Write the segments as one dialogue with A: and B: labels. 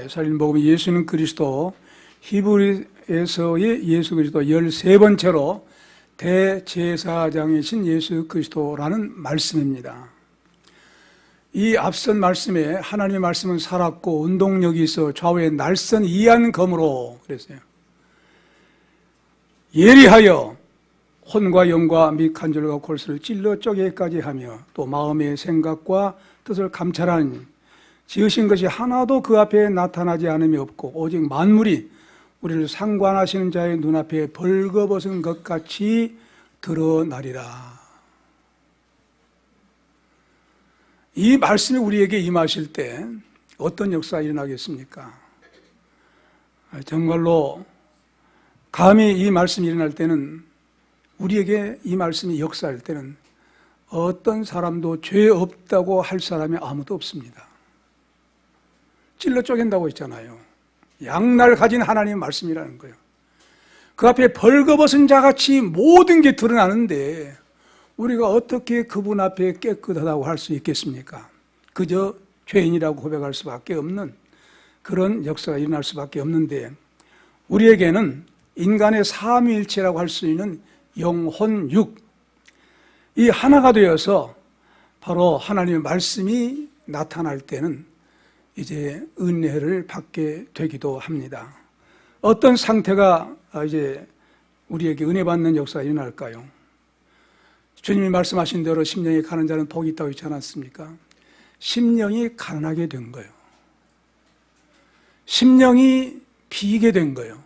A: 네, 살인복음 예수는 그리스도, 히브리서의 예수 그리스도 13번째로 대제사장이신 예수 그리스도라는 말씀입니다. 이 앞선 말씀에 하나님의 말씀은 살았고 운동력이 있어 좌우에 날선 이한 검으로 그랬어요. 예리하여 혼과 영과 및 관절과 골수를 찔러 쪼개기까지 하며 또 마음의 생각과 뜻을 감찰하니 지으신 것이 하나도 그 앞에 나타나지 않음이 없고 오직 만물이 우리를 상관하시는 자의 눈앞에 벌거벗은 것 같이 드러나리라. 이 말씀이 우리에게 임하실 때 어떤 역사가 일어나겠습니까? 정말로 감히 이 말씀이 일어날 때는, 우리에게 이 말씀이 역사할 때는 어떤 사람도 죄 없다고 할 사람이 아무도 없습니다. 찔러 쪼갠다고 했잖아요. 양날 가진 하나님의 말씀이라는 거예요. 그 앞에 벌거벗은 자같이 모든 게 드러나는데 우리가 어떻게 그분 앞에 깨끗하다고 할 수 있겠습니까? 그저 죄인이라고 고백할 수밖에 없는 그런 역사가 일어날 수밖에 없는데, 우리에게는 인간의 삼위일체라고 할 수 있는 영혼, 육, 이 하나가 되어서 바로 하나님의 말씀이 나타날 때는 이제 은혜를 받게 되기도 합니다. 어떤 상태가 이제 우리에게 은혜 받는 역사가 일어날까요? 주님이 말씀하신 대로 심령이 가는 자는 복이 있다고 했지 않았습니까? 심령이 가난하게 된 거예요. 심령이 비게 된 거예요.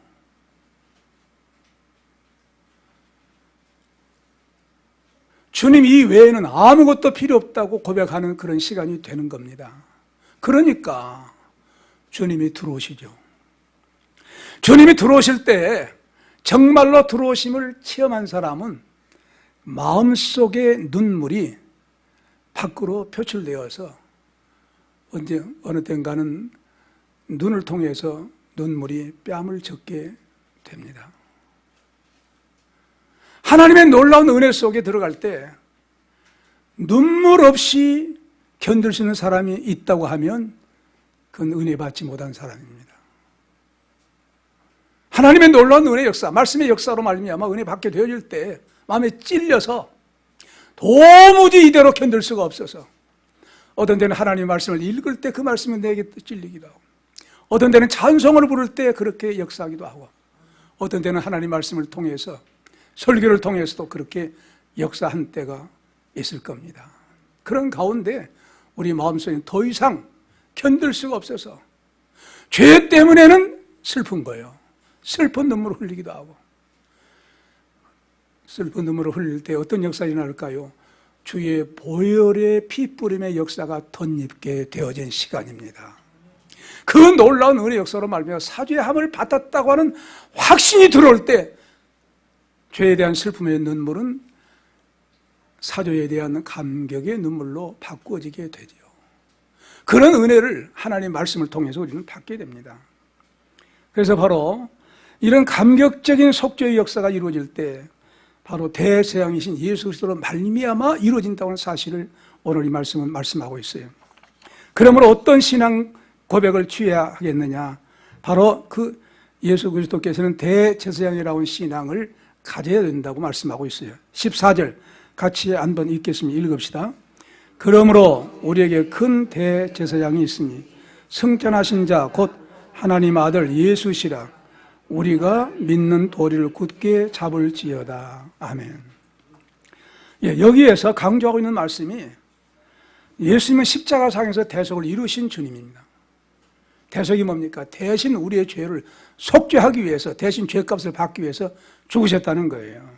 A: 주님 이외에는 아무것도 필요 없다고 고백하는 그런 시간이 되는 겁니다. 그러니까 주님이 들어오시죠. 주님이 들어오실 때 정말로 들어오심을 체험한 사람은 마음속의 눈물이 밖으로 표출되어서 어느 땐가는 눈을 통해서 눈물이 뺨을 젖게 됩니다. 하나님의 놀라운 은혜 속에 들어갈 때 눈물 없이 견딜 수 있는 사람이 있다고 하면 그건 은혜 받지 못한 사람입니다. 하나님의 놀라운 은혜 역사, 말씀의 역사로 말미암아 은혜 받게 되어질 때 마음에 찔려서 도무지 이대로 견딜 수가 없어서 어떤 때는 하나님의 말씀을 읽을 때 그 말씀이 내게 찔리기도 하고, 어떤 때는 찬송을 부를 때 그렇게 역사하기도 하고, 어떤 때는 하나님의 말씀을 통해서 설교를 통해서도 그렇게 역사한 때가 있을 겁니다. 그런 가운데 우리 마음속에 더 이상 견딜 수가 없어서 죄 때문에는 슬픈 거예요. 슬픈 눈물을 흘리기도 하고, 슬픈 눈물을 흘릴 때 어떤 역사가 일어날까요? 주의 보혈의 피뿌림의 역사가 덧입게 되어진 시간입니다. 그 놀라운 은혜 역사로 말미암아 사죄함을 받았다고 하는 확신이 들어올 때 죄에 대한 슬픔의 눈물은 사죄에 대한 감격의 눈물로 바꾸어지게 되죠. 그런 은혜를 하나님의 말씀을 통해서 우리는 받게 됩니다. 그래서 바로 이런 감격적인 속죄의 역사가 이루어질 때 바로 대제사장이신 예수 그리스도로 말미암아 이루어진다고 하는 사실을 오늘 이 말씀은 말씀하고 있어요. 그러므로 어떤 신앙 고백을 취해야 하겠느냐? 바로 그 예수 그리스도께서는 대제사장이라고 하는 신앙을 가져야 된다고 말씀하고 있어요. 14절 같이 한번 읽겠습니다. 읽읍시다. 그러므로 우리에게 큰 대제사장이 있으니 승천하신 자 곧 하나님 아들 예수시라. 우리가 믿는 도리를 굳게 잡을지어다. 아멘. 여기에서 강조하고 있는 말씀이 예수님은 십자가상에서 대속을 이루신 주님입니다. 대속이 뭡니까? 대신 우리의 죄를 속죄하기 위해서, 대신 죄값을 받기 위해서 죽으셨다는 거예요.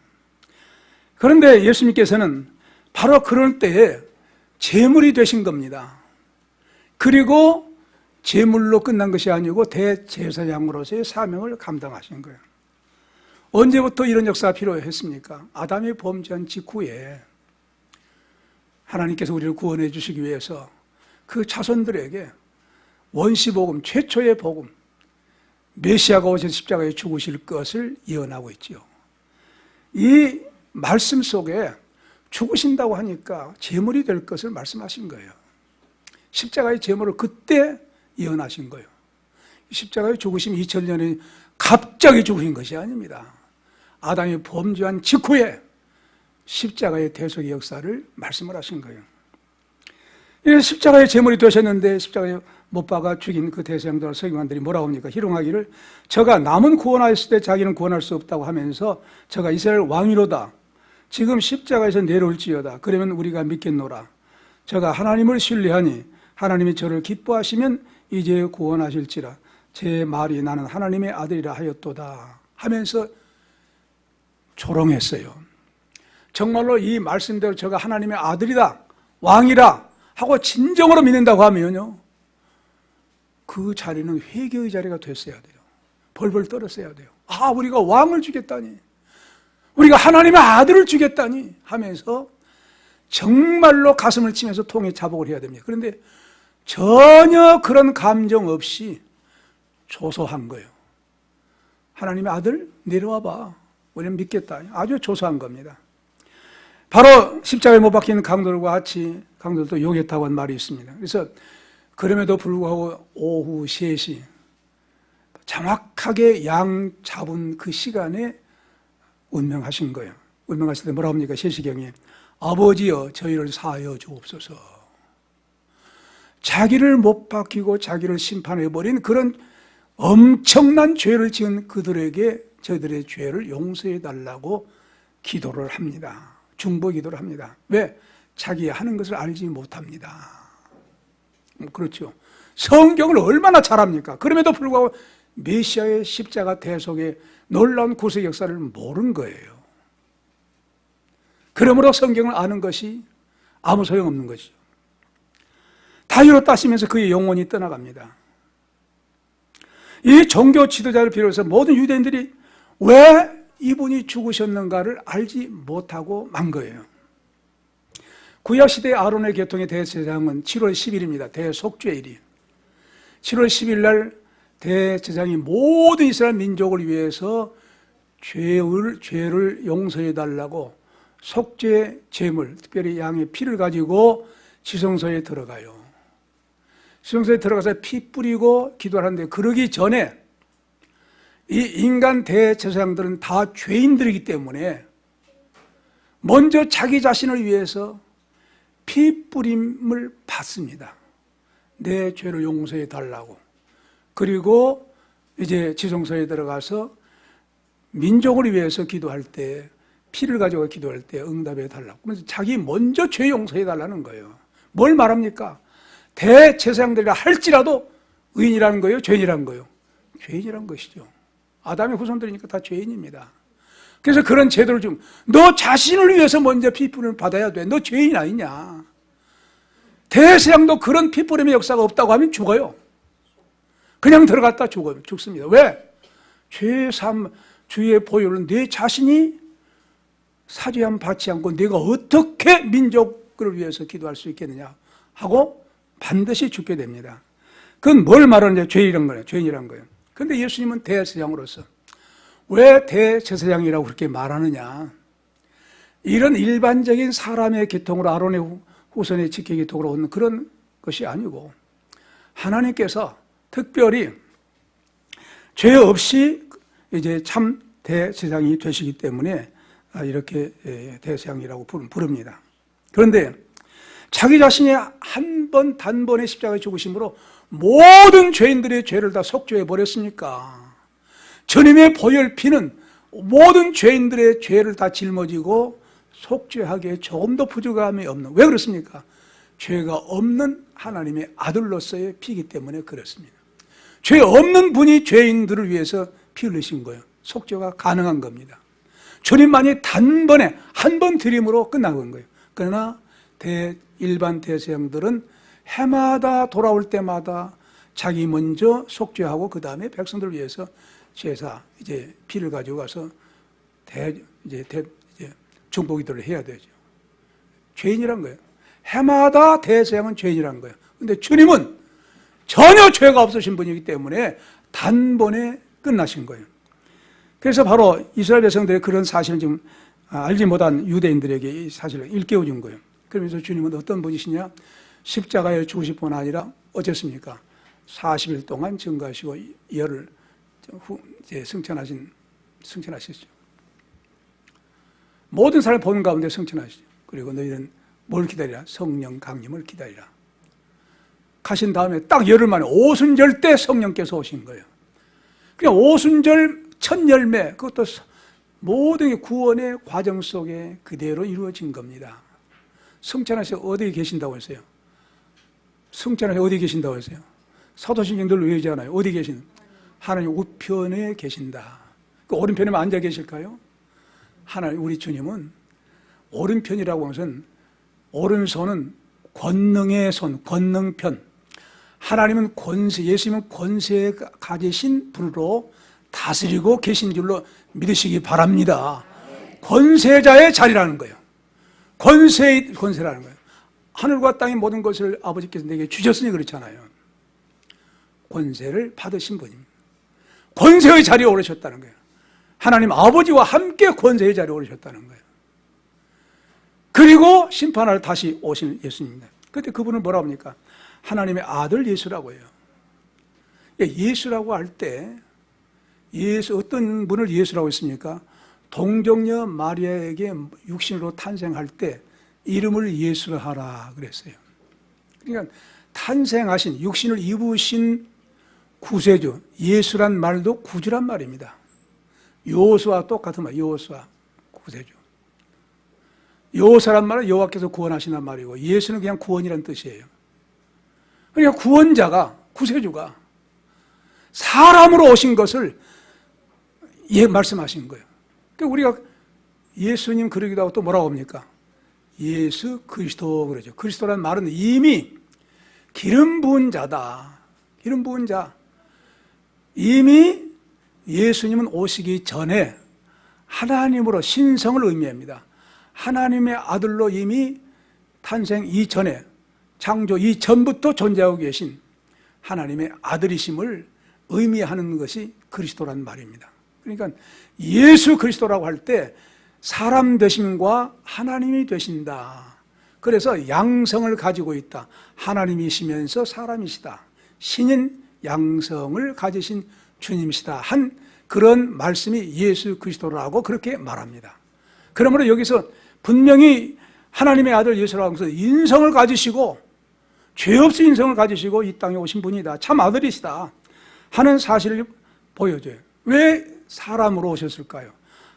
A: 그런데 예수님께서는 바로 그럴 때에 제물이 되신 겁니다. 그리고 제물로 끝난 것이 아니고 대제사장으로서의 사명을 감당하신 거예요. 언제부터 이런 역사가 필요했습니까? 아담이 범죄한 직후에 하나님께서 우리를 구원해 주시기 위해서 그 자손들에게 원시복음, 최초의 복음, 메시아가 오셔서 십자가에 죽으실 것을 예언하고 있지요. 이 말씀 속에 죽으신다고 하니까 제물이 될 것을 말씀하신 거예요. 십자가의 제물을 그때 예언하신 거예요. 십자가의 죽으심 2000년에 갑자기 죽으신 것이 아닙니다. 아담이 범죄한 직후에 십자가의 대속의 역사를 말씀을 하신 거예요. 십자가의 제물이 되셨는데 십자가에 못 박아 죽인 그 대제사장들 서기관들이 뭐라고 합니까? 희롱하기를 저가 남은 구원하였을 때 자기는 구원할 수 없다고 하면서 저가 이스라엘 왕이로다. 지금 십자가에서 내려올지어다. 그러면 우리가 믿겠노라. 저가 하나님을 신뢰하니 하나님이 저를 기뻐하시면 이제 구원하실지라. 제 말이 나는 하나님의 아들이라 하였도다 하면서 조롱했어요. 정말로 이 말씀대로 저가 하나님의 아들이다, 왕이라 하고 진정으로 믿는다고 하면요, 그 자리는 회개의 자리가 됐어야 돼요. 벌벌 떨었어야 돼요. 아, 우리가 왕을 주겠다니, 우리가 하나님의 아들을 주겠다니 하면서 정말로 가슴을 치면서 통에 자복을 해야 됩니다. 그런데 전혀 그런 감정 없이 조소한 거예요. 하나님의 아들 내려와봐, 우리는 믿겠다. 아주 조소한 겁니다. 바로 십자가에 못 박힌 강도들과 같이 강도들도 욕했다고 한 말이 있습니다. 그래서 그럼에도 불구하고 오후 3시 정확하게 양 잡은 그 시간에 운명하신 거예요. 운명하실 때 뭐라고 합니까? 세시경에 아버지여 저희를 사하여 주옵소서. 자기를 못 박히고 자기를 심판해버린 그런 엄청난 죄를 지은 그들에게 저희들의 죄를 용서해 달라고 기도를 합니다. 중보 기도를 합니다. 왜? 자기 하는 것을 알지 못합니다. 그렇죠. 성경을 얼마나 잘합니까? 그럼에도 불구하고 메시아의 십자가 대속의 놀라운 구속 역사를 모르는 거예요. 그러므로 성경을 아는 것이 아무 소용없는 것이죠. 다유로 따시면서 그의 영혼이 떠나갑니다. 이 종교 지도자를 비롯해서 모든 유대인들이 왜 이분이 죽으셨는가를 알지 못하고 만 거예요. 구약시대 아론의 계통의 대제사장은 7월 10일입니다. 대속죄일이. 7월 10일 날 대제사장이 모든 이스라엘 민족을 위해서 죄를 용서해 달라고 속죄 제물, 특별히 양의 피를 가지고 지성소에 들어가요. 지성소에 들어가서 피 뿌리고 기도를 하는데, 그러기 전에 이 인간 대제사장들은 다 죄인들이기 때문에 먼저 자기 자신을 위해서 피 뿌림을 받습니다. 내 죄를 용서해 달라고. 그리고 이제 지성소에 들어가서 민족을 위해서 기도할 때, 피를 가지고 기도할 때 응답해 달라고. 그래서 자기 먼저 죄 용서해 달라는 거예요. 뭘 말합니까? 대제사장들이라 할지라도 의인이라는 거예요? 죄인이라는 거예요? 죄인이라는 것이죠. 아담의 후손들이니까 다 죄인입니다. 그래서 그런 제도를 좀, 너 자신을 위해서 먼저 피뿌림을 받아야 돼. 너 죄인 아니냐. 대제사장도 그런 피뿌림의 역사가 없다고 하면 죽어요. 그냥 들어갔다 죽습니다. 왜? 죄삼 주의 보혈은 내 자신이 사죄함 받지 않고 내가 어떻게 민족을 위해서 기도할 수 있겠느냐 하고 반드시 죽게 됩니다. 그건 뭘 말하느냐? 죄인이란 거예요. 죄인이란 거예요. 그런데 예수님은 대제사장으로서 왜 대제사장이라고 그렇게 말하느냐? 이런 일반적인 사람의 계통으로 아론의 후손의 직계 계통으로 오는 그런 것이 아니고, 하나님께서 특별히 죄 없이 이제 참 대제사장이 되시기 때문에 이렇게 대제사장이라고 부릅니다. 그런데 자기 자신이 한 번 단번에 십자가에 죽으심으로 모든 죄인들의 죄를 다 속죄해 버렸으니까, 주님의 보혈 피는 모든 죄인들의 죄를 다 짊어지고 속죄하기에 조금도 부족함이 없는, 왜 그렇습니까? 죄가 없는 하나님의 아들로서의 피이기 때문에 그렇습니다. 죄 없는 분이 죄인들을 위해서 피 흘리신 거예요. 속죄가 가능한 겁니다. 주님만이 단번에 한 번 드림으로 끝나는 거예요. 그러나 일반 대제사장들은 해마다 돌아올 때마다 자기 먼저 속죄하고 그 다음에 백성들을 위해서 제사 이제 피를 가지고 가서 중보기도를 해야 되죠. 죄인이란 거예요. 해마다 대제사장은 죄인이란 거예요. 그런데 주님은 전혀 죄가 없으신 분이기 때문에 단번에 끝나신 거예요. 그래서 바로 이스라엘 백성들의 그런 사실을 지금 알지 못한 유대인들에게 이 사실을 일깨워 준 거예요. 그러면서 주님은 어떤 분이시냐? 십자가에 죽으실 뿐 아니라 어쨌습니까? 40일 동안 증거하시고 열을 이제 승천하셨죠. 모든 사람을 보는 가운데 승천하시죠. 그리고 너희는 뭘 기다리라? 성령 강림을 기다리라. 가신 다음에 딱 열흘 만에 오순절 때 성령께서 오신 거예요. 그냥 오순절 첫 열매, 그것도 모든 구원의 과정 속에 그대로 이루어진 겁니다. 승천하셔서 어디에 계신다고 했어요? 승천하셔서 어디에 계신다고 했어요? 사도신경 늘 외우잖아요. 어디 계신? 하나님 우편에 계신다. 그 오른편에만 앉아 계실까요? 하나님, 우리 주님은 오른편이라고 하는 것은, 오른손은 권능의 손, 권능편. 하나님은 권세, 예수님은 권세 가지신 분으로 다스리고 계신 줄로 믿으시기 바랍니다. 권세자의 자리라는 거예요. 권세라는 거예요. 하늘과 땅의 모든 것을 아버지께서 내게 주셨으니 그렇잖아요. 권세를 받으신 분입니다. 권세의 자리에 오르셨다는 거예요. 하나님 아버지와 함께 권세의 자리에 오르셨다는 거예요. 그리고 심판하러 다시 오신 예수님입니다. 그때 그분은 뭐라고 합니까? 하나님의 아들 예수라고 해요. 예수라고 할 때 예수, 어떤 분을 예수라고 했습니까? 동정녀 마리아에게 육신으로 탄생할 때 이름을 예수라 하라 그랬어요. 그러니까 탄생하신, 육신을 입으신 구세주, 예수란 말도 구주란 말입니다. 여호수아와 똑같은 말, 여호수아, 구세주. 여호사란 말은 여호와께서 구원하시는 말이고, 예수는 그냥 구원이라는 뜻이에요. 그러니까 구원자가, 구세주가 사람으로 오신 것을 말씀하신 거예요. 그러니까 우리가 예수님 그러기도 하고 또 뭐라고 합니까? 예수 그리스도 그러죠. 그리스도라는 말은 이미 기름 부은 자다. 기름 부은 자. 이미 예수님은 오시기 전에 하나님으로 신성을 의미합니다. 하나님의 아들로 이미 탄생 이전에, 창조 이전부터 존재하고 계신 하나님의 아들이심을 의미하는 것이 그리스도라는 말입니다. 그러니까 예수 그리스도라고 할 때 사람 되심과 하나님이 되신다. 그래서 양성을 가지고 있다. 하나님이시면서 사람이시다. 신인 양성을 가지신 주님이시다. 한 그런 말씀이 예수 그리스도라고 그렇게 말합니다. 그러므로 여기서 분명히 하나님의 아들 예수라고 해서 인성을 가지시고, 죄 없이 인성을 가지시고 이 땅에 오신 분이다. 참 아들이시다 하는 사실을 보여줘요. 왜 사람으로 오셨을까요?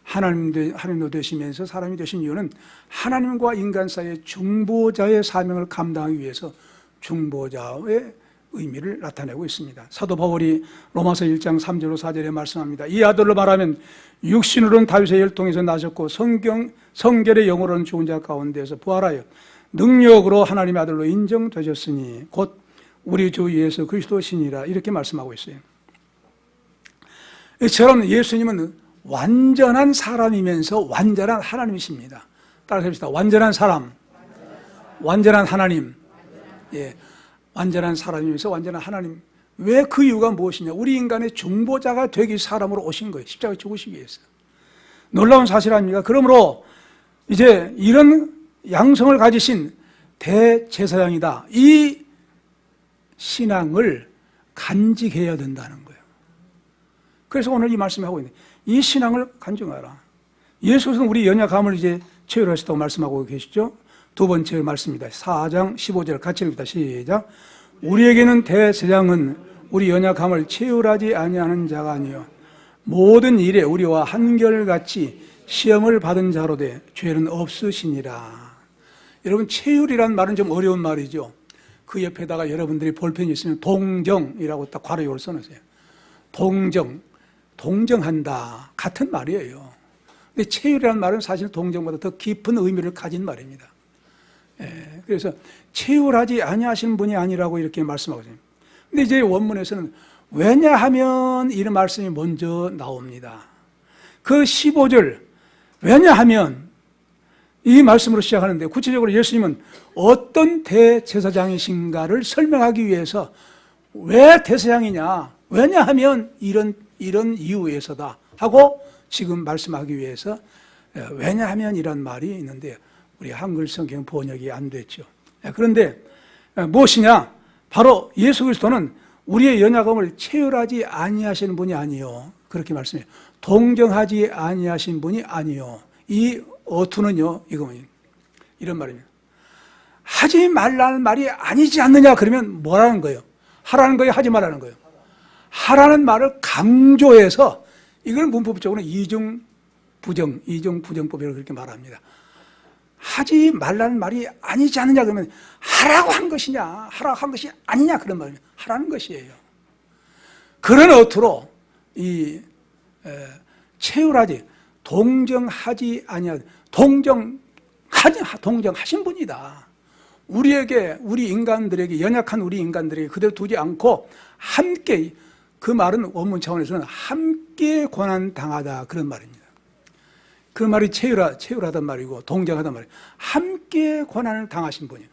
A: 하나님도 되시면서 사람이 되신 이유는 하나님과 인간 사이의 중보자의 사명을 감당하기 위해서 중보자의 의미를 나타내고 있습니다. 사도 바울이 로마서 1장 3절로 4절에 말씀합니다. 이 아들로 말하면 육신으로는 다윗의 혈통에서 나셨고 성결의 영으로는 죽은 자 가운데에서 부활하여 능력으로 하나님의 아들로 인정되셨으니 곧 우리 주 예수 그리스도시니라, 이렇게 말씀하고 있어요. 이처럼 예수님은 완전한 사람이면서 완전한 하나님이십니다. 따라서 해봅시다. 완전한 사람, 완전한 하나님. 예, 완전한 사람이면서 완전한 하나님. 왜 그 이유가 무엇이냐? 우리 인간의 중보자가 되기 사람으로 오신 거예요. 십자가에 죽으시기 위해서. 놀라운 사실 아닙니까? 그러므로 이제 이런 양성을 가지신 대제사장이다. 이 신앙을 간직해야 된다는 거예요. 그래서 오늘 이 말씀을 하고 있는데, 이 신앙을 간증하라. 예수께서는 우리 연약함을 이제 체휼하셨다고 말씀하고 계시죠. 두 번째 말씀입니다. 4장 15절 같이 읽읍니다. 시작. 우리에게는 대제사장은 우리 연약함을 체휼하지 아니하는 자가 아니요 모든 일에 우리와 한결같이 시험을 받은 자로 돼 죄는 없으시니라. 여러분, 체휼이란 말은 좀 어려운 말이죠. 그 옆에다가 여러분들이 볼펜이 있으면 동정이라고 딱 괄호역을 써놓으세요. 동정한다 같은 말이에요. 근데 체휼이라는 말은 사실 동정보다 더 깊은 의미를 가진 말입니다. 예, 그래서 체휼하지 아니하신 분이 아니라고 이렇게 말씀하고 있습니다. 근데 이제 원문에서는 왜냐하면 이런 말씀이 먼저 나옵니다. 그 15절 왜냐하면 이 말씀으로 시작하는데, 구체적으로 예수님은 어떤 대제사장이신가를 설명하기 위해서 왜 대제사장이냐, 왜냐하면 이런 이유에서다 하고 지금 말씀하기 위해서 왜냐하면 이런 말이 있는데 우리 한글 성경 번역이 안 됐죠. 그런데 무엇이냐? 바로 예수 그리스도는 우리의 연약함을 체휼하지 아니하시는 분이 아니요. 그렇게 말씀해요. 동정하지 아니하신 분이 아니요. 이 어투는요, 이거는 이런 말입니다. 하지 말라는 말이 아니지 않느냐 그러면 뭐라는 거예요? 하라는 거예요? 하지 말라는 거예요? 하라는 말을 강조해서 이걸 문법적으로 이중부정법이라고 그렇게 말합니다. 하지 말라는 말이 아니지 않느냐 그러면 하라고 한 것이냐 하라고 한 것이 아니냐 그런 말입니다. 하라는 것이에요. 그런 어투로 체휼하지 동정하지 아니하 동정하신 분이다. 우리 인간들에게 연약한 우리 인간들에게 그대로 두지 않고 함께 그 말은 원문 차원에서는 함께 고난 당하다 그런 말입니다. 그 말이 체휼하단 말이고 동정하단 말이에요. 함께 고난을 당하신 분이에요.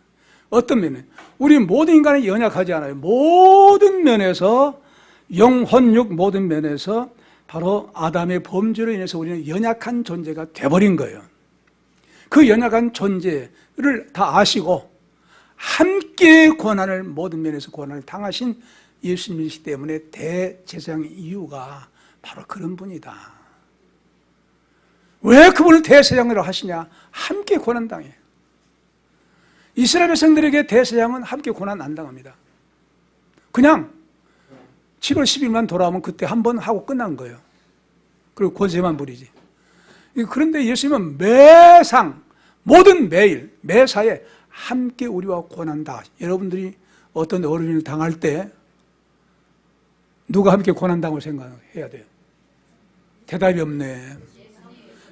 A: 어떤 면에? 우리 모든 인간이 연약하지 않아요. 모든 면에서 영혼육 모든 면에서 바로 아담의 범죄로 인해서 우리는 연약한 존재가 돼버린 거예요. 그 연약한 존재를 다 아시고 함께 고난을 모든 면에서 고난을 당하신 예수님이시기 때문에 대제사장의 이유가 바로 그런 분이다. 왜 그분을 대제사장으로 하시냐? 함께 고난 당해요. 이스라엘 백성들에게 대제사장은 함께 고난 안 당합니다. 그냥 7월 10일만 돌아오면 그때 한 번 하고 끝난 거예요. 그리고 고제만 부리지. 그런데 예수님은 모든 매일 매사에 함께 우리와 고난 당하시. 여러분들이 어떤 어려움을 당할 때 누가 함께 고난 당하고 생각해야 돼요? 대답이 없네.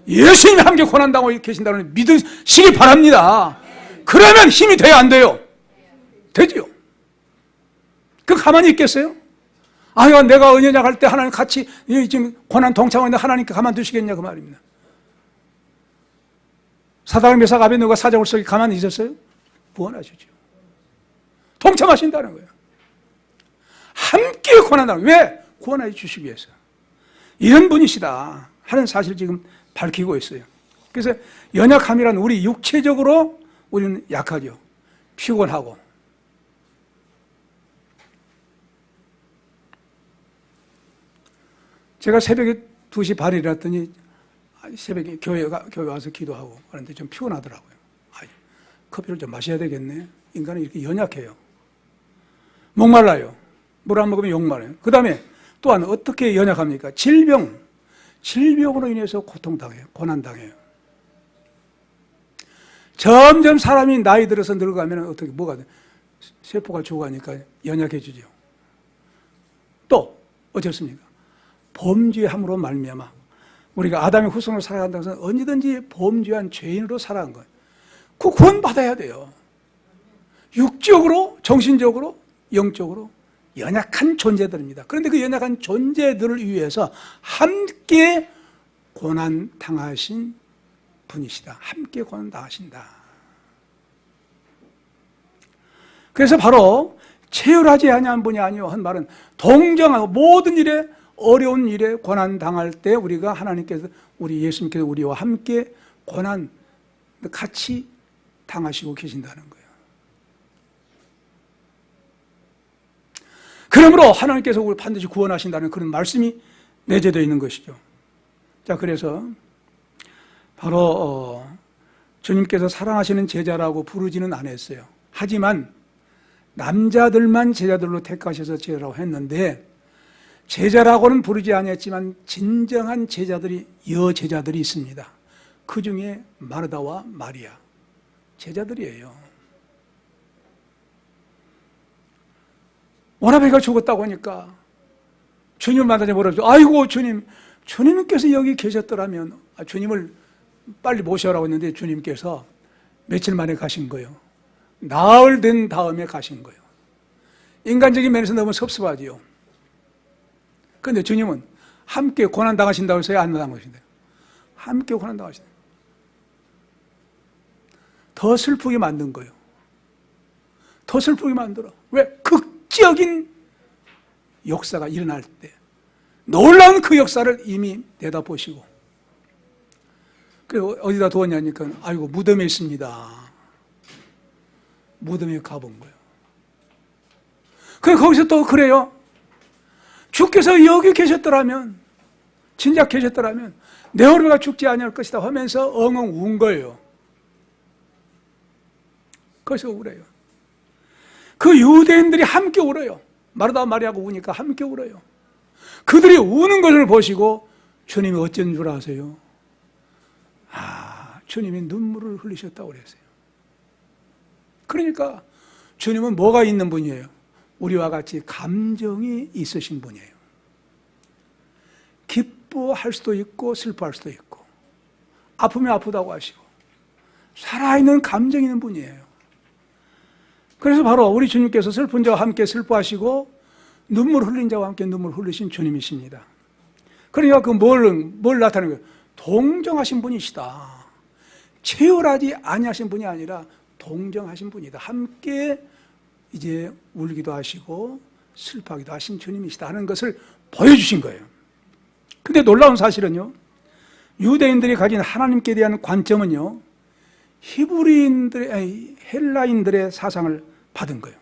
A: 예수님이 함께 고난 당하고 계신다는 믿으시기 바랍니다. 그러면 힘이 돼요, 안 돼요? 되지요. 그 가만히 있겠어요? 아유, 내가 은연약 할 때 하나님 같이 지금 고난 동참하는데 하나님께 가만두시겠냐 그 말입니다. 사다랑 메삭 아벤노가 사자굴 속에 가만히 있었어요? 구원하시죠. 동참하신다는 거예요. 함께 고난당하고. 왜? 구원해 주시기 위해서. 이런 분이시다 하는 사실을 지금 밝히고 있어요. 그래서 연약함이란 우리 육체적으로 우리는 약하죠. 피곤하고. 제가 새벽에 2시 반에 일어났더니 새벽에 교회 와서 기도하고 그런데 좀 피곤하더라고요. 커피를 좀 마셔야 되겠네. 인간은 이렇게 연약해요. 목말라요. 물 안 먹으면 욕말해요. 그 다음에 또한 어떻게 연약합니까? 질병으로 인해서 고통당해요. 고난당해요. 점점 사람이 나이 들어서 늙어가면 어떻게 뭐가 돼? 세포가 죽어가니까 연약해지죠. 또 어떻습니까? 범죄함으로 말미암아 우리가 아담의 후손으로 살아간다고 해서 언제든지 범죄한 죄인으로 살아간 거예요. 그 구원받아야 돼요. 육적으로, 정신적으로, 영적으로 연약한 존재들입니다. 그런데 그 연약한 존재들을 위해서 함께 고난 당하신 분이시다. 함께 고난 당하신다. 그래서 바로 체휼하지 아니한 분이 아니요 한 말은 동정하고 모든 일에 어려운 일에 고난 당할 때 우리가 하나님께서 우리 예수님께서 우리와 함께 고난 같이 당하시고 계신다는 거예요. 그러므로 하나님께서 우리를 반드시 구원하신다는 그런 말씀이 내재되어 있는 것이죠. 자, 그래서 바로 주님께서 사랑하시는 제자라고 부르지는 않았어요. 하지만 남자들만 제자들로 택하셔서 제자라고 했는데 제자라고는 부르지 않았지만 진정한 제자들이 여제자들이 있습니다. 그 중에 마르다와 마리아 제자들이에요. 오라베가 죽었다고 하니까 주님을 만나자 뭐라 그러죠? 아이고 주님께서 여기 계셨더라면 주님을 빨리 모셔라고 했는데 주님께서 며칠 만에 가신 거예요. 나흘 된 다음에 가신 거예요. 인간적인 면에서 너무 섭섭하지요. 그런데 주님은 함께 고난당하신다고 해서 안 당하신대요. 함께 고난당하신다. 더 슬프게 만든 거예요. 더 슬프게 만들어. 왜? 극적인 역사가 일어날 때 놀라운 그 역사를 이미 내다보시고 그리고 어디다 두었냐니까 아이고 무덤에 있습니다. 무덤에 가본 거예요. 그래 거기서 또 그래요. 주께서 여기 계셨더라면, 진작 계셨더라면 내 오르가 죽지 아니할 것이다 하면서 엉엉 운 거예요. 그래서 울어요. 그 유대인들이 함께 울어요. 마르다 마리아가 우니까 함께 울어요. 그들이 우는 것을 보시고 주님이 어쩐 줄 아세요? 주님이 눈물을 흘리셨다고 그랬어요. 그러니까 주님은 뭐가 있는 분이에요? 우리와 같이 감정이 있으신 분이에요. 기뻐할 수도 있고 슬퍼할 수도 있고, 아프면 아프다고 하시고, 살아있는 감정이 있는 분이에요. 그래서 바로 우리 주님께서 슬픈 자와 함께 슬퍼하시고 눈물 흘린 자와 함께 눈물 흘리신 주님이십니다. 그러니까 뭘 나타내는 거예요? 동정하신 분이시다. 체열하지 아니하신 분이 아니라 동정하신 분이다. 함께 이제 울기도 하시고 슬퍼하기도 하신 주님이시다 하는 것을 보여주신 거예요. 근데 놀라운 사실은요, 유대인들이 가진 하나님께 대한 관점은요, 헬라인들의 사상을 받은 거예요.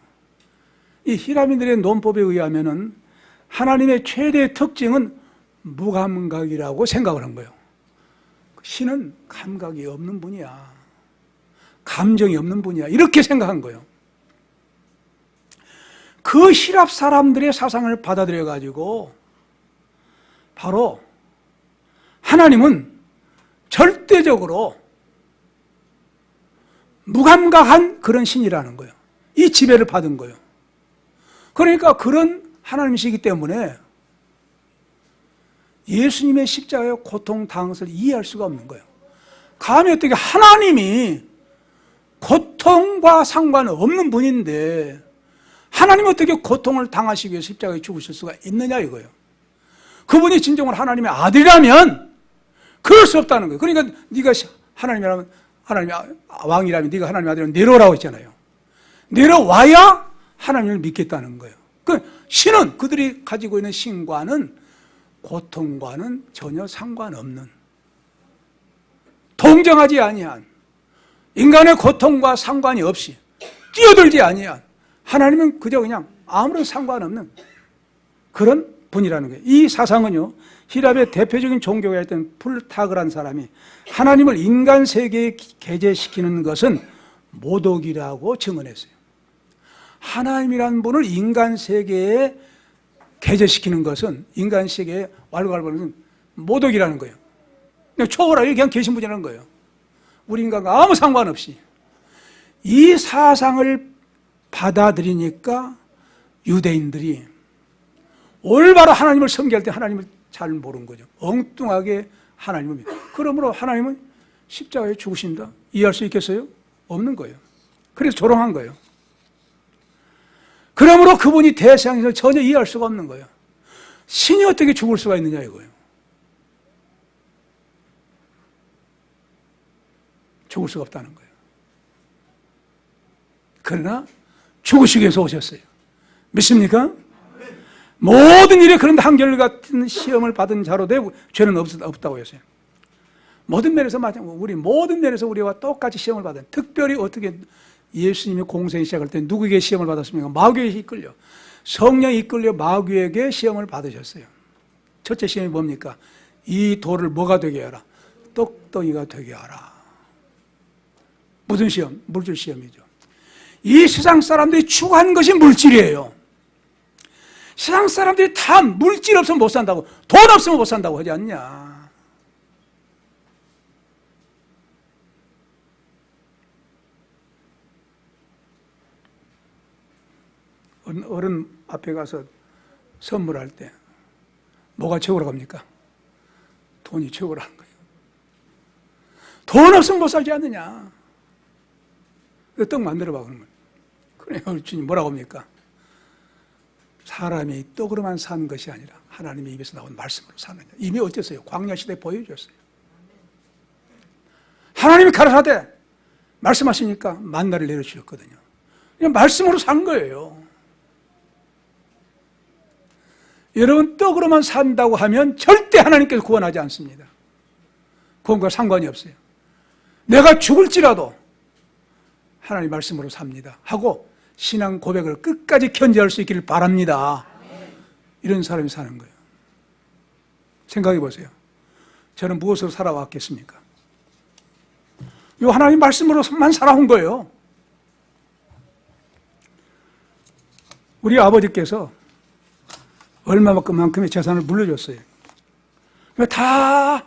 A: 이 히라민들의 논법에 의하면은 하나님의 최대 특징은 무감각이라고 생각을 한 거예요. 신은 감각이 없는 분이야. 감정이 없는 분이야. 이렇게 생각한 거예요. 그 히랍 사람들의 사상을 받아들여 가지고 바로 하나님은 절대적으로 무감각한 그런 신이라는 거예요. 이 지배를 받은 거예요. 그러니까 그런 하나님이시기 때문에 예수님의 십자가의 고통 당한 것을 이해할 수가 없는 거예요. 감히 어떻게 하나님이 고통과 상관없는 분인데 하나님이 어떻게 고통을 당하시기 위해 십자가에 죽으실 수가 있느냐 이거예요. 그분이 진정으로 하나님의 아들이라면 그럴 수 없다는 거예요. 그러니까 네가 하나님이라면, 하나님이 왕이라면 네가 하나님의 아들이라면 내려오라고 했잖아요. 내려와야 하나님을 믿겠다는 거예요. 그 신은 그들이 가지고 있는 신과는 고통과는 전혀 상관없는, 동정하지 아니한, 인간의 고통과 상관이 없이 뛰어들지 아니한, 하나님은 그저 그냥 아무런 상관없는 그런 분이라는 거예요. 이 사상은요, 히랍의 대표적인 종교가 있던 풀타그라는 사람이 하나님을 인간 세계에 계제시키는 것은 모독이라고 증언했어요. 하나님이라는 분을 인간 세계에 계제시키는 것은, 인간 세계에 왈가왈부하는 것은 모독이라는 거예요. 그냥 초월하게 그냥 계신 분이라는 거예요. 우리 인간과 아무 상관없이. 이 사상을 받아들이니까 유대인들이 올바로 하나님을 섬기할 때 하나님을 잘 모르는 거죠. 엉뚱하게 하나님을 믿어. 그러므로 하나님은 십자가에 죽으신다. 이해할 수 있겠어요? 없는 거예요. 그래서 조롱한 거예요. 그러므로 그분이 대세상에서 전혀 이해할 수가 없는 거예요. 신이 어떻게 죽을 수가 있느냐 이거예요. 죽을 수가 없다는 거예요. 그러나 죽으시기 위해서 오셨어요. 믿습니까? 모든 일에 그런 한결같은 시험을 받은 자로 되고 죄는 없다고 했어요. 모든 면에서 우리 모든 면에서 우리와 똑같이 시험을 받은, 특별히 어떻게 예수님이 공생이 시작할 때 누구에게 시험을 받았습니까? 마귀에게 이끌려, 성령이 이끌려 마귀에게 시험을 받으셨어요. 첫째 시험이 뭡니까? 이 돌을 뭐가 되게 하라? 떡덩이가 되게 하라. 무슨 시험? 물질 시험이죠. 이 세상 사람들이 추구한 것이 물질이에요. 세상 사람들이 다 물질 없으면 못 산다고, 돈 없으면 못 산다고 하지 않냐. 어른 앞에 가서 선물할 때 뭐가 최고라고 합니까? 돈이 최고라는 거예요. 돈 없으면 못 살지 않느냐. 떡 만들어봐 그러면. 그래요. 주님 뭐라고 합니까? 사람이 떡으로만 산 것이 아니라 하나님의 입에서 나온 말씀으로 사느냐. 이미 어땠어요? 광야 시대에 보여줬어요. 하나님이 가라사대 말씀하시니까 만나를 내려주셨거든요. 그냥 말씀으로 산 거예요. 여러분, 떡으로만 산다고 하면 절대 하나님께서 구원하지 않습니다. 그것과 상관이 없어요. 내가 죽을지라도 하나님 말씀으로 삽니다 하고 신앙 고백을 끝까지 견지할 수 있기를 바랍니다. 이렇게 이런 사람이 사는 거예요. 생각해 보세요. 저는 무엇으로 살아왔겠습니까? 이 하나님 말씀으로만 살아온 거예요. 우리 아버지께서 얼마만큼의 재산을 물려줬어요. 다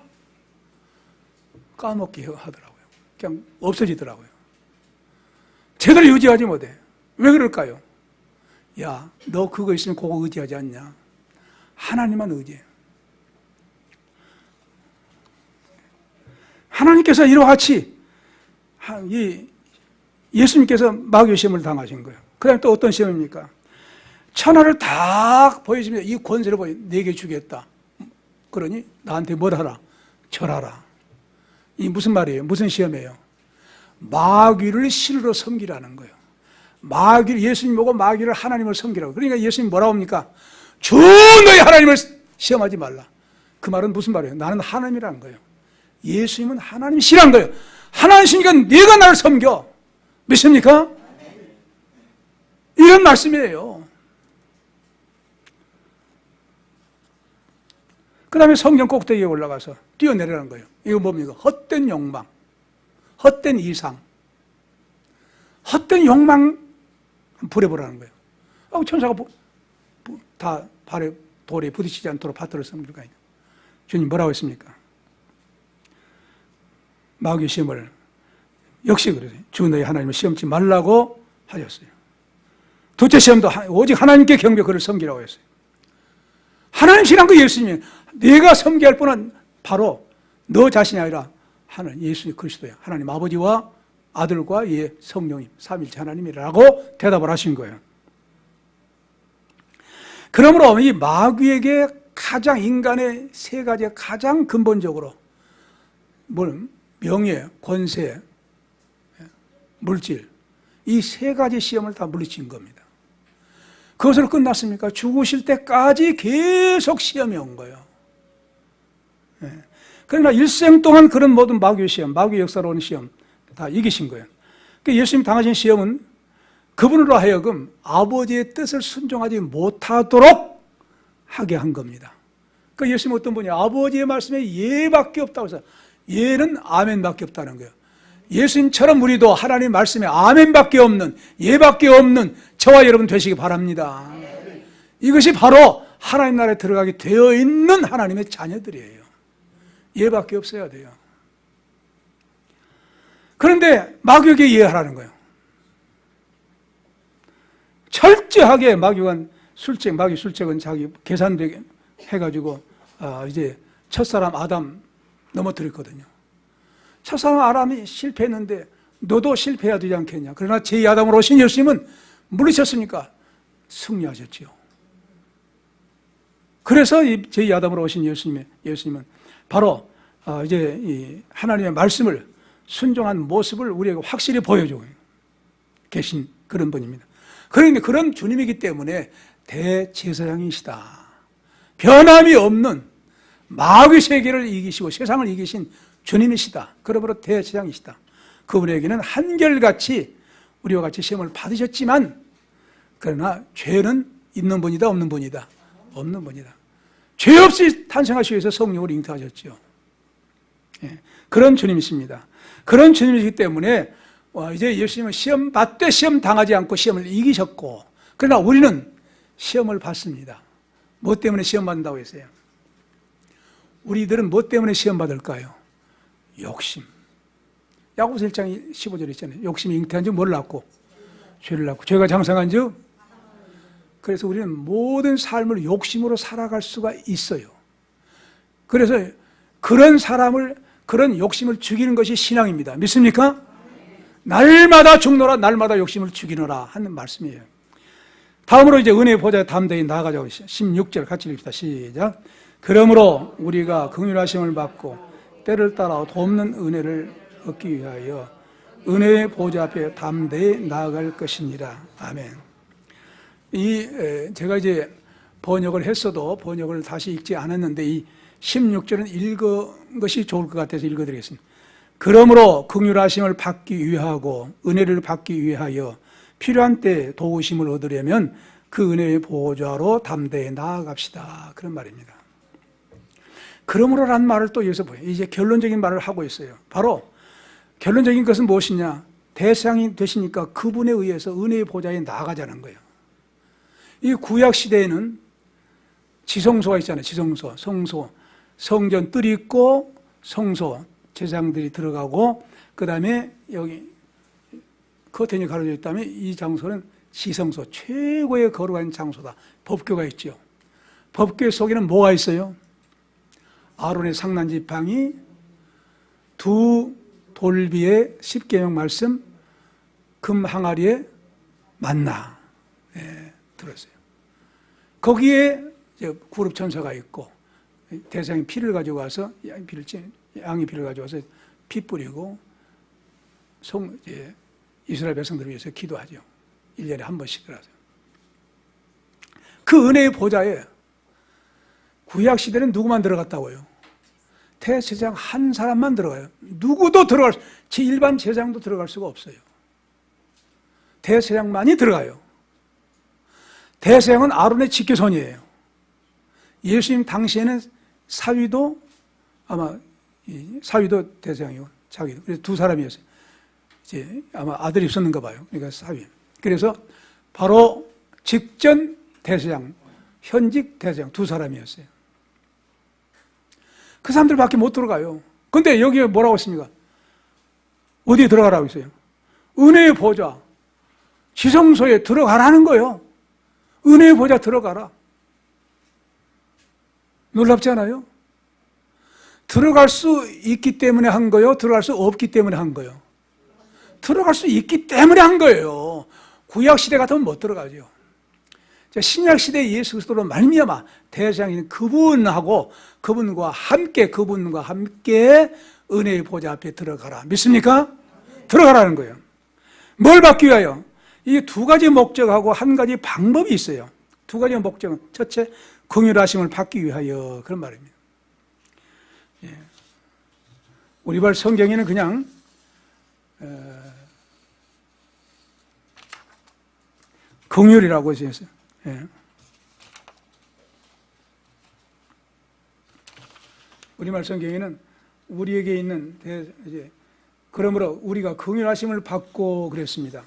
A: 까먹게 하더라고요. 그냥 없어지더라고요. 제대로 유지하지 못해. 왜 그럴까요? 야, 너 그거 있으면 그거 의지하지 않냐? 하나님만 의지해. 하나님께서 이와 같이 예수님께서 마귀의 시험을 당하신 거예요. 그 다음에 또 어떤 시험입니까? 천하를 다 보여주면 이 권세를 보여 내게 주겠다. 그러니 나한테 뭘 하라? 절하라. 이 무슨 말이에요? 무슨 시험이에요? 마귀를 신으로 섬기라는 거예요. 마귀를, 예수님 보고 마귀를 하나님을 섬기라고. 그러니까 예수님 뭐라고 합니까? 주 너희 하나님을 시험하지 말라. 그 말은 무슨 말이에요? 나는 하나님이라는 거예요. 예수님은 하나님이시라는 거예요. 하나님이시니까 네가 나를 섬겨. 믿습니까? 이런 말씀이에요. 그 다음에 성경 꼭대기에 올라가서 뛰어내리라는 거예요. 이거 뭡니까? 헛된 욕망, 헛된 이상, 헛된 욕망 부려보라는 거예요. 천사가 다 발에 돌에 부딪히지 않도록 받들어 섬길 거 아니에요. 주님 뭐라고 했습니까? 마귀의 시험을 역시 그러세요. 주 너희 하나님을 시험치 말라고 하셨어요. 둘째 시험도 오직 하나님께 경배 그를 섬기라고 했어요. 하나님 신앙 그 예수님이 네가 섬겨야 할 분은 바로 너 자신이 아니라 하나님 예수 그리스도야. 하나님 아버지와 아들과 예 성령님 삼일체 하나님이라고 대답을 하신 거예요. 그러므로 이 마귀에게 가장 인간의 세 가지가 가장 근본적으로 명예, 권세, 물질 이 세 가지 시험을 다 물리친 겁니다. 그것으로 끝났습니까? 죽으실 때까지 계속 시험이 온 거예요. 그러나 일생 동안 그런 모든 마귀의 시험, 마귀의 역사로 오는 시험 다 이기신 거예요. 예수님 당하신 시험은 그분으로 하여금 아버지의 뜻을 순종하지 못하도록 하게 한 겁니다. 예수님 어떤 분이 아버지의 말씀에 예밖에 없다고 해서 예는 아멘밖에 없다는 거예요. 예수님처럼 우리도 하나님 말씀에 아멘밖에 없는 예밖에 없는 저와 여러분 되시기 바랍니다. 이것이 바로 하나님 나라에 들어가게 되어 있는 하나님의 자녀들이에요. 예밖에 없어야 돼요. 그런데 마귀에게 이해하라는 거예요. 철저하게 마귀 술책은 자기 계산되게 해가지고 이제 첫사람 아담 넘어뜨렸거든요. 첫사람 아담이 실패했는데 너도 실패해야 되지 않겠냐. 그러나 제2아담으로 오신 예수님은 물리쳤으니까 승리하셨지요. 그래서 제2아담으로 오신 예수님은 바로 이제 이 하나님의 말씀을 순종한 모습을 우리에게 확실히 보여주고 계신 그런 분입니다. 그런데 그런 주님이기 때문에 대제사장이시다. 변함이 없는 마귀 세계를 이기시고 세상을 이기신 주님이시다. 그러므로 대제사장이시다. 그분에게는 한결같이 우리와 같이 시험을 받으셨지만 그러나 죄는 있는 분이다 없는 분이다? 없는 분이다. 죄 없이 탄생하시기 위해서 성령을 잉태하셨죠. 그런 주님이십니다. 그런 주님이기 때문에 이제 예수님은 시험 받되 시험 당하지 않고 시험을 이기셨고 그러나 우리는 시험을 받습니다. 뭐 때문에 시험 받는다고 했어요? 우리들은 뭐 때문에 시험 받을까요? 욕심. 야고보서 1장 15절에 있잖아요. 욕심이 잉태한 즉 뭘 낳고? 죄를 낳고. 죄가 장성한 즉 그래서 우리는 모든 삶을 욕심으로 살아갈 수가 있어요. 그래서 그런 사람을 그런 욕심을 죽이는 것이 신앙입니다. 믿습니까? 날마다 죽노라 날마다 욕심을 죽이노라 하는 말씀이에요. 다음으로 이제 은혜의 보좌에 담대히 나아가자고 16절 같이 읽읍시다. 시작. 그러므로 우리가 긍휼하심을 받고 때를 따라 돕는 은혜를 얻기 위하여 은혜의 보좌 앞에 담대히 나아갈 것이니라. 아멘. 제가 이제 번역을 했어도 번역을 다시 읽지 않았는데 이 16절은 읽은 것이 좋을 것 같아서 읽어드리겠습니다. 그러므로 긍휼하심을 받기 위하고 은혜를 받기 위하여 필요한 때에 도우심을 얻으려면 그 은혜의 보좌로 담대히 나아갑시다. 그런 말입니다. 그러므로라는 말을 또 여기서 보여요. 이제 결론적인 말을 하고 있어요. 바로 결론적인 것은 무엇이냐? 대상이 되시니까 그분에 의해서 은혜의 보좌에 나아가자는 거예요. 이 구약 시대에는 지성소가 있잖아요. 지성소, 성소, 성전 뜰이 있고 성소, 제사장들이 들어가고 그 다음에 여기 커튼이 가려져 있다면 이 장소는 지성소, 최고의 거룩한 장소다. 법궤가 있죠. 법궤 속에는 뭐가 있어요? 아론의 상난지팡이, 두 돌비의 십계명 말씀, 금 항아리에 만나 들었어요. 거기에 이제 구룹 천사가 있고 대상이 피를 가져가서 양이 피를 가져와서 피 뿌리고 이제 이스라엘 백성들을 위해서 기도하죠. 1년에 한 번씩 그러죠. 그 은혜의 보좌에 구약 시대는 누구만 들어갔다고요? 대제사장 한 사람만 들어가요. 누구도 일반 제사장도 들어갈 수가 없어요. 대제사장만이 들어가요. 대제사장은 아론의 직계손이에요. 예수님 당시에는 사위도 대제사장이고 자기도 그래서 두 사람이었어요. 이제 아마 아들이 있었는가 봐요. 그러니까 사위. 그래서 바로 직전 대제사장, 현직 대제사장 두 사람이었어요. 그 사람들밖에 못 들어가요. 근데 여기에 뭐라고 했습니까? 어디에 들어가라고 했어요? 은혜의 보좌, 지성소에 들어가라는 거예요. 은혜의 보좌 들어가라. 놀랍지 않아요? 들어갈 수 있기 때문에 한 거요? 들어갈 수 없기 때문에 한 거요? 들어갈 수 있기 때문에 한 거예요. 구약시대 같으면 못 들어가죠. 신약시대 예수 그리스도로 말미암아 대제사장인 그분과 함께 은혜의 보좌 앞에 들어가라. 믿습니까? 들어가라는 거예요. 뭘 받기 위하여? 이 두 가지 목적하고 한 가지 방법이 있어요. 두 가지 목적은 첫째, 긍휼하심을 받기 위하여 그런 말입니다. 우리말 성경에는 그냥 긍휼이라고 했어요. 우리말 성경에는 우리에게 있는 그러므로 우리가 긍휼하심을 받고 그랬습니다.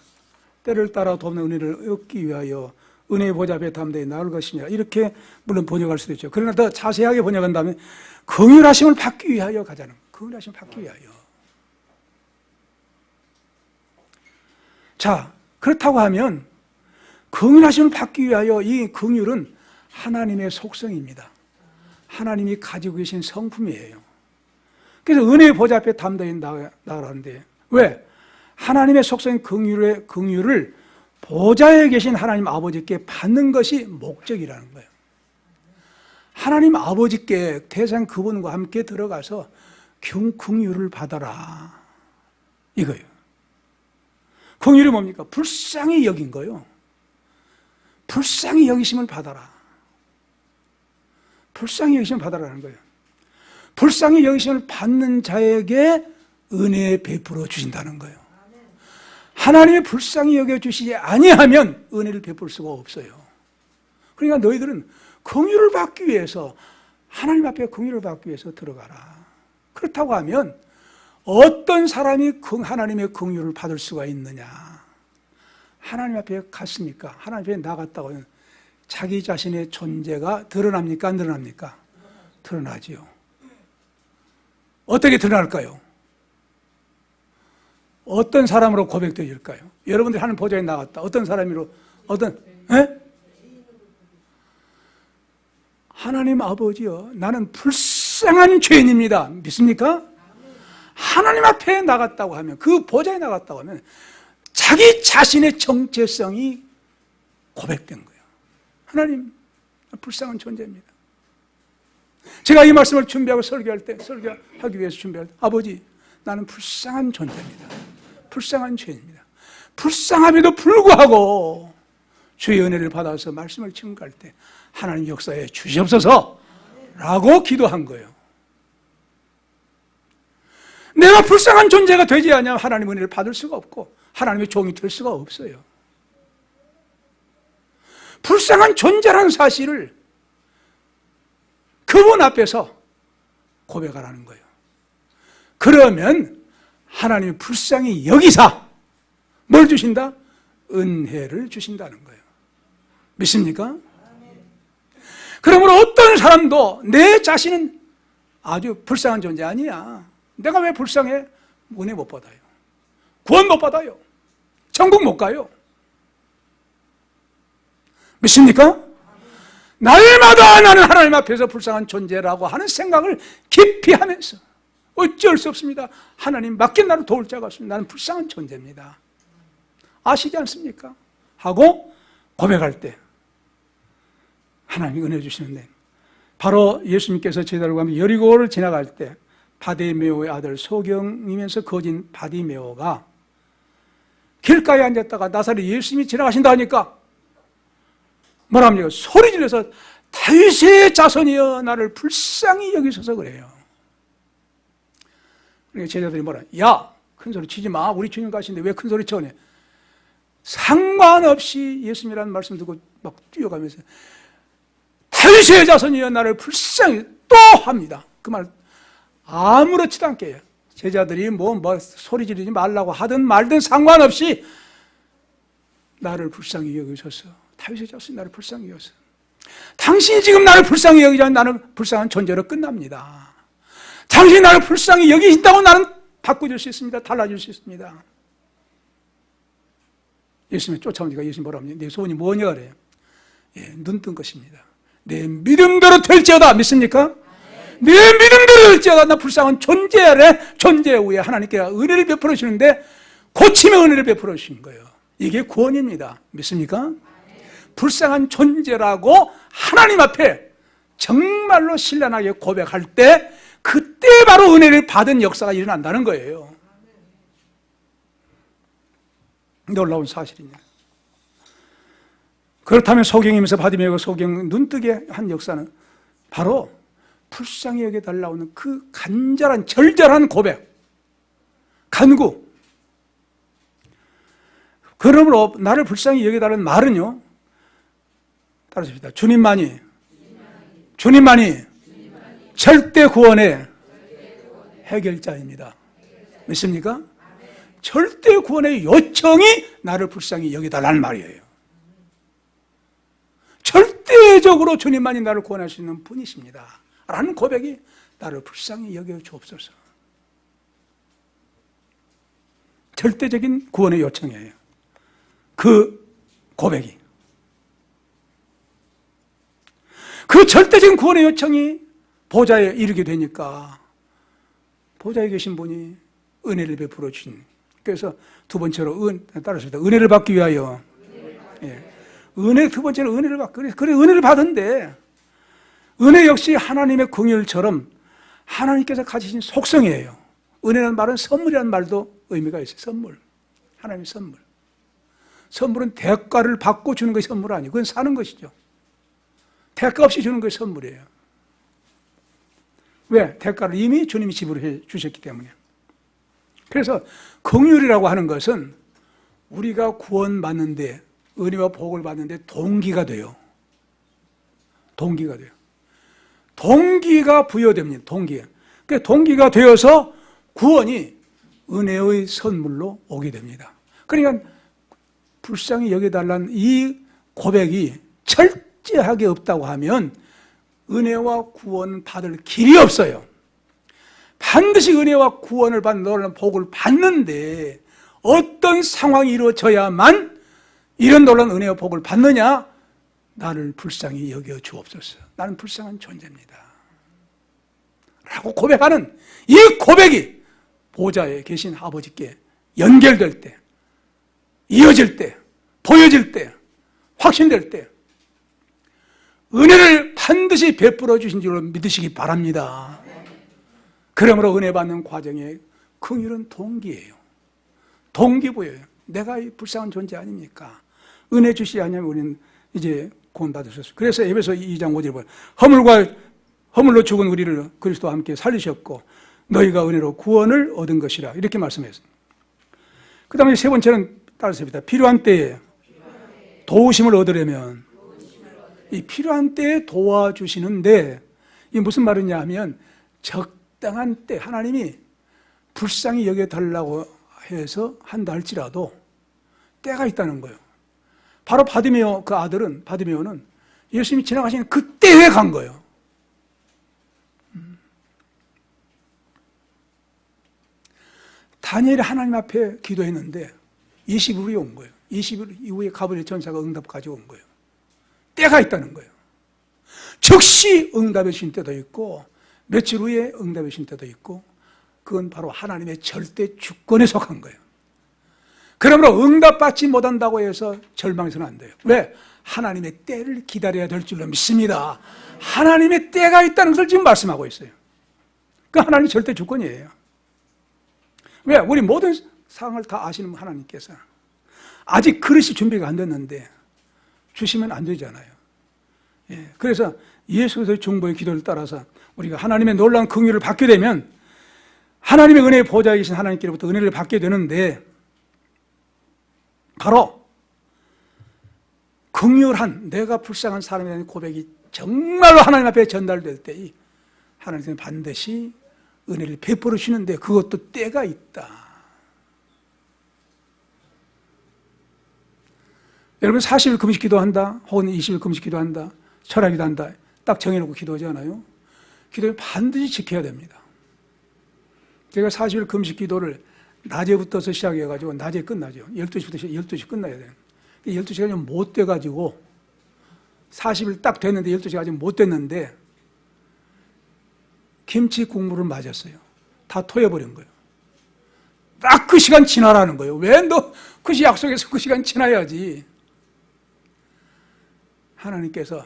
A: 때를 따라 돕는 은혜를 얻기 위하여 은혜의 보좌 앞에 담대히 나올 것이냐 이렇게 물론 번역할 수도 있죠. 그러나 더 자세하게 번역한다면 긍휼하심을 받기 위하여 가자는 거예요. 긍휼하심을 받기 위하여. 자, 그렇다고 하면 긍휼하심을 받기 위하여 이 긍휼은 하나님의 속성입니다. 하나님이 가지고 계신 성품이에요. 그래서 은혜의 보좌 앞에 담대히 나가라는데 왜? 하나님의 속성인 긍휼을 보좌에 계신 하나님 아버지께 받는 것이 목적이라는 거예요. 하나님 아버지께 대상 그분과 함께 들어가서 긍휼을 받아라 이거예요. 긍휼이 뭡니까? 불쌍히 여긴 거예요. 불쌍히 여기심을 받아라. 불쌍히 여기심을 받아라는 거예요. 불쌍히 여기심을 받는 자에게 은혜 베풀어 주신다는 거예요. 하나님이 불쌍히 여겨주시지 아니하면 은혜를 베풀 수가 없어요. 그러니까 너희들은 긍휼을 받기 위해서 하나님 앞에 긍휼을 받기 위해서 들어가라. 그렇다고 하면 어떤 사람이 하나님의 긍휼을 받을 수가 있느냐? 하나님 앞에 갔으니까 하나님 앞에 나갔다고 하면 자기 자신의 존재가 드러납니까? 안 드러납니까? 드러나지요. 어떻게 드러날까요? 어떤 사람으로 고백되어질까요? 여러분들이 하나님 보좌에 나갔다. 어떤 사람으로? 하나님 아버지요. 나는 불쌍한 죄인입니다. 믿습니까? 하나님 앞에 나갔다고 하면, 그 보좌에 나갔다고 하면 자기 자신의 정체성이 고백된 거예요. 하나님, 불쌍한 존재입니다. 제가 이 말씀을 준비하고 설교하기 위해서 준비할 때, 아버지, 나는 불쌍한 존재입니다. 불쌍한 죄인입니다. 불쌍함에도 불구하고 주의 은혜를 받아서 말씀을 증거할 때 하나님 역사에 주시옵소서 라고 기도한 거예요. 내가 불쌍한 존재가 되지 않으면 하나님 은혜를 받을 수가 없고 하나님의 종이 될 수가 없어요. 불쌍한 존재라는 사실을 그분 앞에서 고백하라는 거예요. 그러면 하나님이 불쌍히 여기사 뭘 주신다? 은혜를 주신다는 거예요. 믿습니까? 그러므로 어떤 사람도 내 자신은 아주 불쌍한 존재 아니야. 내가 왜 불쌍해? 은혜 못 받아요. 구원 못 받아요. 천국 못 가요. 믿습니까? 날마다 나는 하나님 앞에서 불쌍한 존재라고 하는 생각을 깊이 하면서 어쩔 수 없습니다. 하나님 맡긴 나를 도울 자가 없습니다. 나는 불쌍한 존재입니다. 아시지 않습니까? 하고 고백할 때 하나님이 은혜 주시는데, 바로 예수님께서 제자들과 함께 여리고를 지나갈 때 바디메오의 아들 소경이면서 거진 바디메오가 길가에 앉았다가 나사렛 예수님이 지나가신다 하니까 뭐라 합니까? 소리 질러서 다윗의 자손이여 나를 불쌍히 여기소서 그래요. 그러니까 제자들이 뭐라, 야, 큰 소리 치지 마. 우리 주님 가시는데 왜 큰 소리 쳐? 상관없이 예수님이라는 말씀 듣고 막 뛰어가면서 다윗의 자손이여 나를 불쌍히 또 합니다. 그 말 아무렇지도 않게 해요. 제자들이 뭐 소리 지르지 말라고 하든 말든 상관없이 나를 불쌍히 여기소서. 다윗의 자손이 나를 불쌍히 여기소서. 당신이 지금 나를 불쌍히 여기자면 나는 불쌍한 존재로 끝납니다. 당신이 나를 불쌍히 여기신다고 나는 바꿔줄 수 있습니다. 달라질 수 있습니다. 예수님이 쫓아오니까 예수님이 뭐라 합니까? 내 소원이 뭐냐 그래요? 예, 눈 뜬 것입니다. 내 믿음대로 될지어다. 믿습니까? 내 믿음대로 될지어다. 나 불쌍한 존재래. 존재 후에 하나님께 은혜를 베풀어 주시는데 고침의 은혜를 베풀어 주신 거예요. 이게 구원입니다. 믿습니까? 불쌍한 존재라고 하나님 앞에 정말로 신랄하게 고백할 때 그때 바로 은혜를 받은 역사가 일어난다는 거예요. 놀라운 사실입니다. 그렇다면 소경이면서 바디메오가 소경 눈뜨게 한 역사는 바로 불쌍히 여겨달라고 하는 그 간절한 절절한 고백, 간구. 그러므로 나를 불쌍히 여겨달라는 말은요, 따라합니다. 주님만이 절대 구원의 해결자입니다. 믿습니까? 절대 구원의 요청이 나를 불쌍히 여겨달라는 말이에요. 절대적으로 주님만이 나를 구원할 수 있는 분이십니다 라는 고백이 나를 불쌍히 여겨 주옵소서. 절대적인 구원의 요청이에요. 그 고백이. 그 절대적인 구원의 요청이 보좌에 이르게 되니까 보좌에 계신 분이 은혜를 베풀어 주신. 그래서 두 번째로 따라서 은혜를 받기 위하여. 예. 은혜 두 번째로 은혜를 받. 그래 은혜를 받은데 은혜 역시 하나님의 긍휼처럼 하나님께서 가지신 속성이에요. 은혜라는 말은 선물이라는 말도 의미가 있어요. 선물. 하나님의 선물. 선물은 대가를 받고 주는 것이 선물 아니에요. 그건 사는 것이죠. 대가 없이 주는 것이 선물이에요. 왜? 대가를 이미 주님이 지불해 주셨기 때문에. 그래서 긍휼이라고 하는 것은 우리가 구원받는데, 은혜와 복을 받는데 동기가 돼요. 동기가 돼요. 동기가 부여됩니다. 동기가. 그러니까 동기가 되어서 구원이 은혜의 선물로 오게 됩니다. 그러니까 불쌍히 여겨달라는 이 고백이 철저하게 없다고 하면 은혜와 구원 받을 길이 없어요. 반드시 은혜와 구원을 받는 놀라운 복을 받는데 어떤 상황이 이루어져야만 이런 놀라운 은혜와 복을 받느냐? 나를 불쌍히 여겨 주옵소서. 나는 불쌍한 존재입니다 라고 고백하는 이 고백이 보좌에 계신 아버지께 연결될 때, 이어질 때, 보여질 때, 확신될 때 은혜를 반드시 베풀어 주신 줄로 믿으시기 바랍니다. 그러므로 은혜 받는 과정에 긍휼은 동기예요. 동기부여예요. 내가 이 불쌍한 존재 아닙니까? 은혜 주시지 않으면 우리는 이제 구원받으셨어요. 그래서 에베소 2장 5절에 보면 허물로 죽은 우리를 그리스도와 함께 살리셨고 너희가 은혜로 구원을 얻은 것이라 이렇게 말씀했습니다. 그 다음에 세 번째는 따르습니다. 필요한 때에 도우심을 얻으려면 이 필요한 때에 도와주시는데, 이게 무슨 말이냐 하면 적당한 때 하나님이 불쌍히 여겨달라고 해서 한다 할지라도 때가 있다는 거예요. 바로 바디메오 그 아들은, 바디메오는 예수님이 지나가시는 그때에 간 거예요. 다니엘이 하나님 앞에 기도했는데 20일 후에 온 거예요. 20일 이후에 가브리엘 전사가 응답 가지고 온 거예요. 때가 있다는 거예요. 즉시 응답해 주신 때도 있고 며칠 후에 응답해 주신 때도 있고, 그건 바로 하나님의 절대 주권에 속한 거예요. 그러므로 응답받지 못한다고 해서 절망해서는 안 돼요. 왜? 하나님의 때를 기다려야 될 줄로 믿습니다. 하나님의 때가 있다는 것을 지금 말씀하고 있어요. 그 하나님의 절대 주권이에요. 왜? 우리 모든 상황을 다 아시는 하나님께서 아직 그릇이 준비가 안 됐는데 주시면 안 되잖아요. 예, 그래서 예수 그리스도의 중보의 기도를 따라서 우리가 하나님의 놀라운 긍휼을 받게 되면 하나님의 은혜의 보좌에 계신 하나님께로부터 은혜를 받게 되는데, 바로 긍휼한 내가 불쌍한 사람에 대한 고백이 정말로 하나님 앞에 전달될 때 하나님은 반드시 은혜를 베풀어 주시는데, 그것도 때가 있다. 여러분 40일 금식 기도한다, 혹은 20일 금식 기도한다, 철학 기도한다, 딱 정해놓고 기도하지 않아요? 기도는 반드시 지켜야 됩니다. 제가 40일 금식 기도를 낮에부터서 시작해가지고 낮에 끝나죠. 12시부터 12시 끝나야 돼요. 12시가 좀 못 돼가지고 40일 딱 됐는데 12시가 아직 못 됐는데 김치 국물을 맞았어요. 다 토해버린 거예요. 딱 그 시간 지나라는 거예요. 왜 너 그 약속에서 그 시간 지나야지. 하나님께서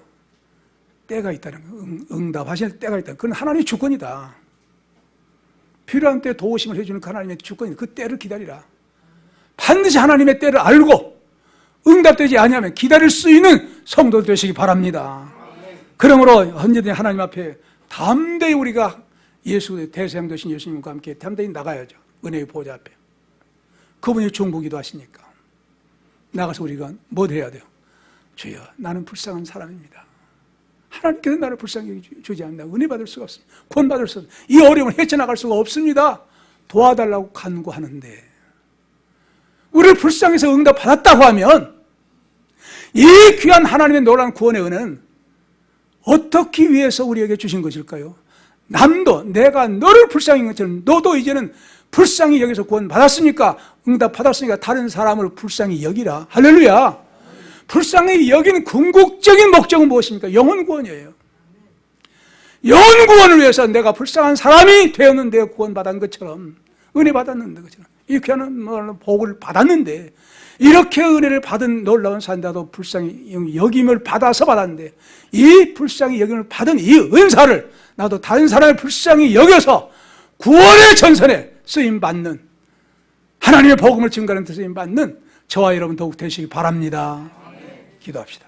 A: 때가 있다는 거예요. 응답하실 때가 있다. 그건 하나님의 주권이다. 필요한 때 도우심을 해주는 하나님의 주권이다. 그 때를 기다리라. 반드시 하나님의 때를 알고 응답되지 아니하면 기다릴 수 있는 성도 되시기 바랍니다. 그러므로 언제든지 하나님 앞에 담대히 우리가 예수의 대세양 되신 예수님과 함께 담대히 나가야죠. 은혜의 보좌 앞에. 그분이 중보기도 하시니까 나가서 우리가 뭐 해야 돼요? 주여, 나는 불쌍한 사람입니다. 하나님께서 나를 불쌍히 주지 않나 은혜 받을 수가 없습니다. 구원 받을 수 없습니다. 이 어려움을 헤쳐나갈 수가 없습니다. 도와달라고 간구하는데, 우리를 불쌍해서 응답 받았다고 하면 이 귀한 하나님의 놀라운 구원의 은혜는 어떻게 위해서 우리에게 주신 것일까요? 남도 내가 너를 불쌍히 여긴 것처럼 너도 이제는 불쌍히 여기서 구원 받았으니까, 응답 받았으니까 다른 사람을 불쌍히 여기라. 할렐루야. 불쌍히 여기는 궁극적인 목적은 무엇입니까? 영혼 구원이에요. 영혼 구원을 위해서 내가 불쌍한 사람이 되었는데 구원 받은 것처럼, 은혜 받았는데 것처럼, 이 귀한 복을 받았는데, 이렇게 은혜를 받은 놀라운 산자도 불쌍히 여김을 받아서 받았는데, 이 불쌍히 여김을 받은 이 은사를 나도 다른 사람을 불쌍히 여겨서 구원의 전선에 쓰임받는, 하나님의 복음을 증거하는 데 쓰임받는 저와 여러분 더욱 되시기 바랍니다. 기도합시다.